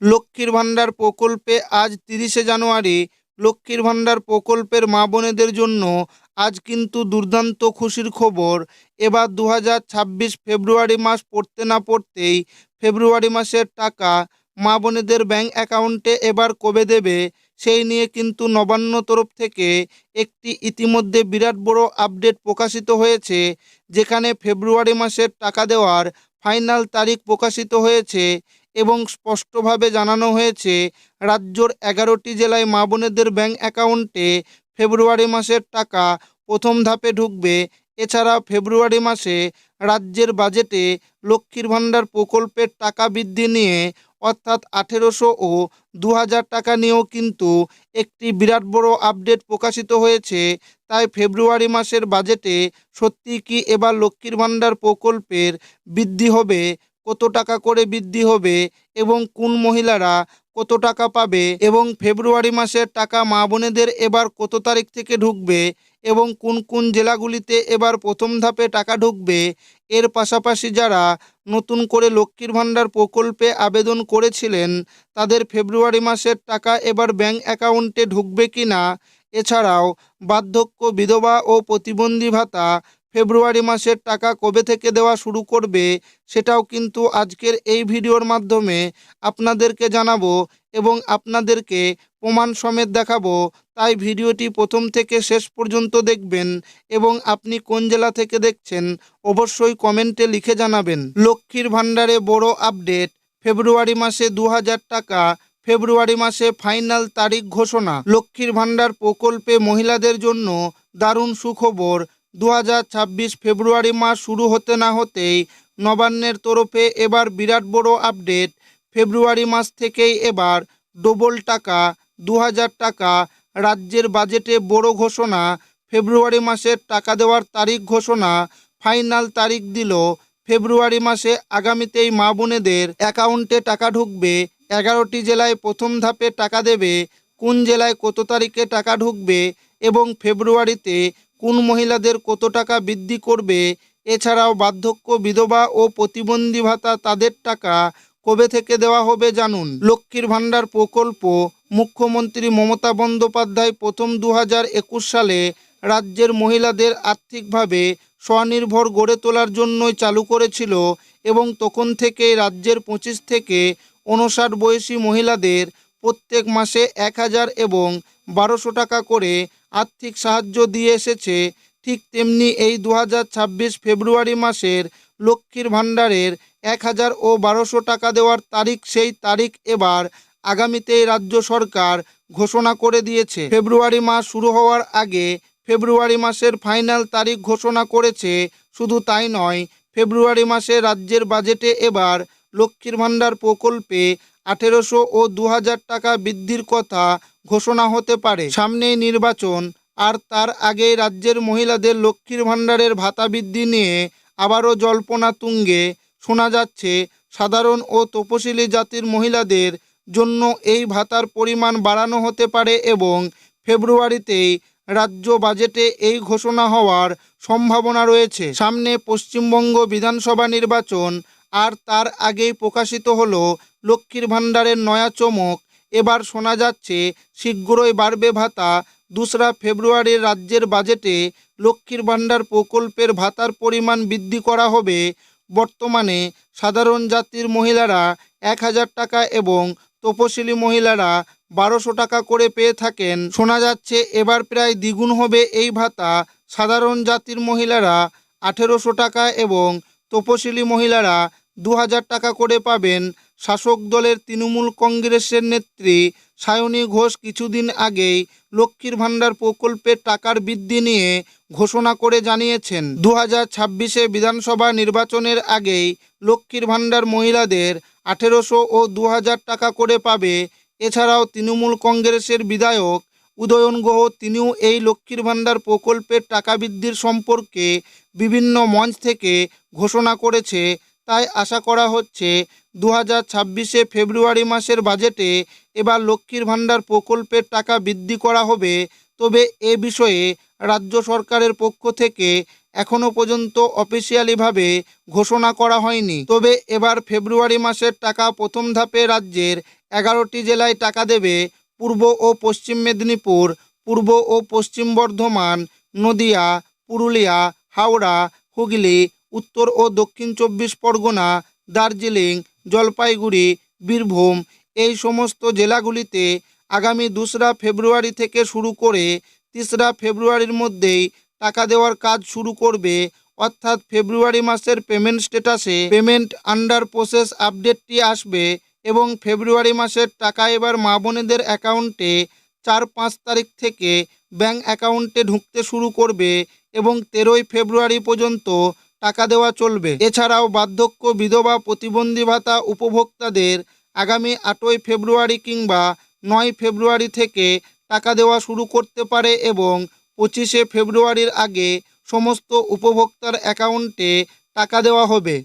লক্ষ্মীর ভাণ্ডার প্রকল্পে আজ ৩০শে জানুয়ারি লক্ষ্মীর ভাণ্ডার প্রকল্পের মা বোনেদের জন্য আজ কিন্তু দুর্দান্ত খুশির খবর। এবার ২০২৬ ফেব্রুয়ারি মাস পড়তে না পড়তেই ফেব্রুয়ারি মাসের টাকা মা বোনেদের ব্যাংক অ্যাকাউন্টে এবার কবে দেবে, সেই নিয়ে কিন্তু নবান্ন তরফ থেকে একটি ইতিমধ্যে বিরাট বড় আপডেট প্রকাশিত হয়েছে, যেখানে ফেব্রুয়ারি মাসের টাকা দেওয়ার ফাইনাল তারিখ প্রকাশিত হয়েছে এবং স্পষ্টভাবে জানানো হয়েছে রাজ্যর ১১টি জেলায় মা বোনেদের ব্যাংক অ্যাকাউন্টে ফেব্রুয়ারি মাসের টাকা প্রথম ধাপে ঢুকবে। এছাড়া ফেব্রুয়ারি মাসে রাজ্যের বাজেটে লক্ষ্মীর ভাণ্ডার প্রকল্পের টাকা বৃদ্ধি নিয়ে অর্থাৎ ১৮০০ ও ২০০০ টাকা নিয়েও কিন্তু একটি বিরাট বড় আপডেট প্রকাশিত হয়েছে। তাই ফেব্রুয়ারি মাসের বাজেটে সত্যি কি এবার লক্ষ্মীর ভাণ্ডার প্রকল্পের বৃদ্ধি হবে, কত টাকা করে বৃদ্ধি হবে এবং কোন মহিলারা কত টাকা পাবে এবং ফেব্রুয়ারি মাসের টাকা মা বোনেদের এবার কত তারিখ থেকে ঢুকবে এবং কোন কোন জেলাগুলিতে এবার প্রথম ধাপে টাকা ঢুকবে। এর পাশাপাশি যারা নতুন করে লক্ষ্মীর ভাণ্ডার প্রকল্পে আবেদন করেছিলেন তাদের ফেব্রুয়ারি মাসের টাকা এবার ব্যাংক অ্যাকাউন্টে ঢুকবে কি না, এছাড়াও বার্ধক্য, বিধবা ও প্রতিবন্ধী ভাতা ফেব্রুয়ারি মাসের টাকা কবে থেকে দেওয়া শুরু করবে, সেটাও কিন্তু আজকের এই ভিডিওর মাধ্যমে আপনাদেরকে জানাবো এবং আপনাদেরকে প্রমাণ সমেত দেখাবো। তাই ভিডিওটি প্রথম থেকে শেষ পর্যন্ত দেখবেন এবং আপনি কোন জেলা থেকে দেখছেন অবশ্যই কমেন্টে লিখে জানাবেন। লক্ষ্মীর ভাণ্ডারে বড় আপডেট, ফেব্রুয়ারি মাসে ২০০০ টাকা ফেব্রুয়ারি মাসে ফাইনাল তারিখ ঘোষণা। লক্ষ্মীর ভাণ্ডার প্রকল্পে মহিলাদের জন্য দারুণ সুখবর। ২০২৬ ফেব্রুয়ারি মাস শুরু হতে না হতেই নবান্নের তরফে এবার বিরাট বড় আপডেট। ফেব্রুয়ারি মাস থেকেই এবার ডবল টাকা ২০০০ টাকা রাজ্যের বাজেটে বড় ঘোষণা। ফেব্রুয়ারি মাসের টাকা দেওয়ার তারিখ ঘোষণা, ফাইনাল তারিখ দিল। ফেব্রুয়ারি মাসে আগামীতেই মা বোনেদের অ্যাকাউন্টে টাকা ঢুকবে। ১১টি জেলায় প্রথম ধাপে টাকা দেবে, কোন জেলায় কত তারিখে টাকা ঢুকবে এবং ফেব্রুয়ারিতে কোন মহিলাদের কত টাকা বৃদ্ধি করবে। এছাড়াও বার্ধক্য, বিধবা ও প্রতিবন্ধী ভাতা তাদের টাকা কবে থেকে দেওয়া হবে জানুন। লক্ষ্মীর ভাণ্ডার প্রকল্প মুখ্যমন্ত্রী মমতা বন্দ্যোপাধ্যায় প্রথম ২০২১ সালে রাজ্যের মহিলাদের আর্থিকভাবে স্বনির্ভর গড়ে তোলার জন্যই চালু করেছিল এবং তখন থেকেই রাজ্যের ২৫ থেকে ৫৯ বয়সী মহিলাদের প্রত্যেক মাসে ১০০০ এবং ১২০০ টাকা করে আর্থিক সাহায্য দিয়ে এসেছে। ঠিক তেমনি এই ২০২৬ ফেব্রুয়ারি মাসের লক্ষ্মীর ভাণ্ডারের ১০০০ ও ১২০০ টাকা দেওয়ার তারিখ, সেই তারিখ এবার আগামীতেই রাজ্য সরকার ঘোষণা করে দিয়েছে। ফেব্রুয়ারি মাস শুরু হওয়ার আগে ফেব্রুয়ারি মাসের ফাইনাল তারিখ ঘোষণা করেছে। শুধু তাই নয়, ফেব্রুয়ারি মাসে রাজ্যের বাজেটে এবার লক্ষ্মীর ভাণ্ডার প্রকল্পে ১৮০০ ও ২০০০ টাকা বৃদ্ধির কথা ঘোষণা হতে পারে। সামনেই নির্বাচন, আর তার আগেই রাজ্যের মহিলাদের লক্ষ্মীর ভাণ্ডারের ভাতা বৃদ্ধি নিয়ে আবারও জল্পনা তুঙ্গে। শোনা যাচ্ছে সাধারণ ও তপশিলি জাতির মহিলাদের জন্য এই ভাতার পরিমাণ বাড়ানো হতে পারে এবং ফেব্রুয়ারিতেই রাজ্য বাজেটে এই ঘোষণা হওয়ার সম্ভাবনা রয়েছে। সামনে পশ্চিমবঙ্গ বিধানসভা নির্বাচন, আর তার আগেই প্রকাশিত হলো লক্ষ্মীর ভাণ্ডারের নয়া চমক। এবার শোনা যাচ্ছে শীঘ্রই বাড়বে ভাতা। ২রা ফেব্রুয়ারি রাজ্যের বাজেটে লক্ষ্মীর ভাণ্ডার প্রকল্পের ভাতার পরিমাণ বৃদ্ধি করা হবে। বর্তমানে সাধারণ জাতির মহিলারা ১০০০ টাকা এবং তপশিলি মহিলারা ১২০০ টাকা করে পেয়ে থাকেন। শোনা যাচ্ছে এবার প্রায় দ্বিগুণ হবে এই ভাতা। সাধারণ জাতির মহিলারা ১৮০০ টাকা এবং তপশিলি মহিলারা ২০০০ টাকা করে পাবেন। শাসক দলের তৃণমূল কংগ্রেসের নেত্রী সায়নী ঘোষ কিছুদিন আগেই লক্ষ্মীর ভাণ্ডার প্রকল্পের টাকার বৃদ্ধি নিয়ে ঘোষণা করে জানিয়েছেন ২০২৬ বিধানসভা নির্বাচনের আগেই লক্ষ্মীর ভাণ্ডার মহিলাদের ১৮০০ ও ২০০০ টাকা করে পাবে। এছাড়াও তৃণমূল কংগ্রেসের বিধায়ক উদয়ন গুহ, তিনিও এই লক্ষ্মীর ভাণ্ডার প্রকল্পের টাকা বৃদ্ধির সম্পর্কে বিভিন্ন মঞ্চ থেকে ঘোষণা করেছে। তাই আশা করা হচ্ছে ২০২৬ ফেব্রুয়ারি মাসের বাজেটে এবার লক্ষ্মীর ভাণ্ডার প্রকল্পের টাকা বৃদ্ধি করা হবে। তবে এ বিষয়ে রাজ্য সরকারের পক্ষ থেকে এখনও পর্যন্ত অফিসিয়ালিভাবে ঘোষণা করা হয়নি। তবে এবার ফেব্রুয়ারি মাসের টাকা প্রথম ধাপে রাজ্যের 11টি জেলায় টাকা দেবে পূর্ব ও পশ্চিম মেদিনীপুর, পূর্ব ও পশ্চিম বর্ধমান, নদিয়া, পুরুলিয়া, হাওড়া, হুগলি, উত্তর ও দক্ষিণ 24 পরগনা, দার্জিলিং, জলপাইগুড়ি, বীরভূম এই সমস্ত জেলাগুলিতে আগামী 2রা ফেব্রুয়ারি থেকে শুরু করে 3রা ফেব্রুয়ারির মধ্যেই টাকা দেওয়ার কাজ শুরু করবে। অর্থাৎ ফেব্রুয়ারি মাসের পেমেন্ট স্ট্যাটাসে পেমেন্ট আন্ডার প্রসেস আপডেটটি আসবে এবং ফেব্রুয়ারি মাসের টাকা এবার মা বোনেদের অ্যাকাউন্টে 4-5 তারিখ থেকে ব্যাঙ্ক অ্যাকাউন্টে ঢুকতে শুরু করবে এবং 13ই ফেব্রুয়ারি পর্যন্ত টাকা দেওয়া চলবে। এছাড়াও বার্ধক্য, বিধবা, প্রতিবন্ধী ভাতা উপভোক্তাদের আগামী 8ই ফেব্রুয়ারি কিংবা 9 ফেব্রুয়ারি থেকে টাকা দেওয়া শুরু করতে পারে এবং 25শে ফেব্রুয়ারির আগে সমস্ত উপভোক্তার অ্যাকাউন্টে টাকা দেওয়া হবে।